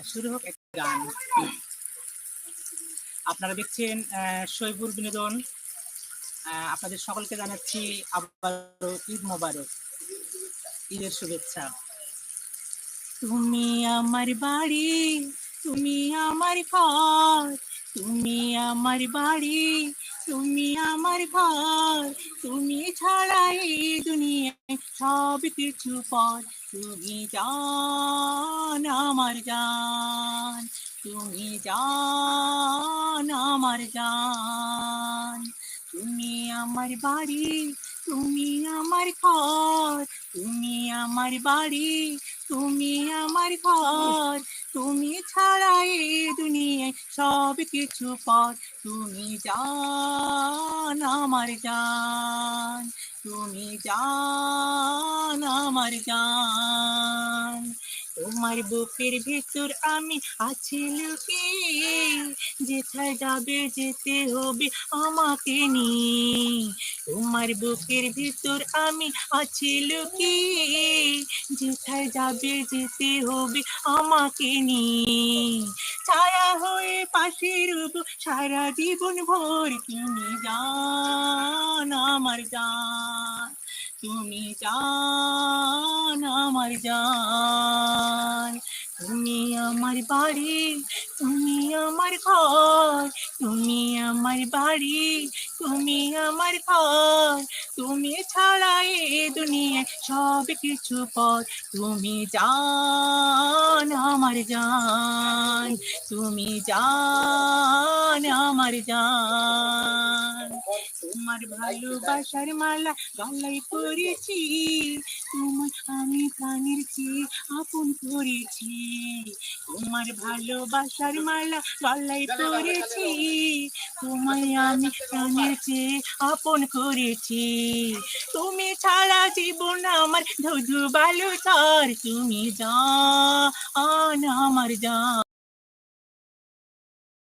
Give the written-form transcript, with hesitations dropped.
শুরু হোক একটি গান। আপনারা দেখছেন শৈপুর বিনোদন। আপনাদের সকলকে জানাচ্ছি আবারও ঈদ মোবারক, ঈদের শুভেচ্ছা। তুমি আমার বাড়ি, তুমি আমার ঘর, তুমি আমার বাড়ি, তুমি আমার ঘর, তুমি ছাড়া এই দুনিয়ায় সব কিছু পর। তুমি জান আমার জান, তুমি জান আমার জান। তুমি আমার বাড়ি, তুমি আমার ঘর, তুমি আমার বাড়ি, তুমি আমার ঘর, তুমি ছাড়া এই দুনিয়ায় সব কিছু পর। তুমি জান আমার জান, তুমি জান আমার জান। তোমার বুকের ভেতর আমি আছি লুকিয়ে, যেথায় যাবে যেতে হবে আমাকে নিয়ে। তোমার বুকের ভিতর আমি আছি লুকিয়ে, যেথায় যাবে যেতে হবে আমাকে নিয়ে। ছায়া হয়ে পাশে রব সারা জীবন ভোর। তুমি জান আমার জান, তুমি জান আমার জান। তুমি আমার বাড়ি, তুমি আমার ঘর, তুমি আমার বাড়ি, তুমি আমার ঘর, তুমি ছাড়া এ দুনিয়ায় সব কিছু পর। তুমি জান আমার জান, তুমি জান আমার জান। তোমার ভালোবাসার মালা গলায় পরেছি, তোমার আমি প্রাণের চেয়ে আপন করেছি। তোমার ভালোবাসার মালা গলায় পরেছি, তোমায় আমি প্রাণের চেয়ে আপন করেছি। তুমি ছাড়া জীবন আমার ধুধু বালুচর। তুমি জান আমার জান।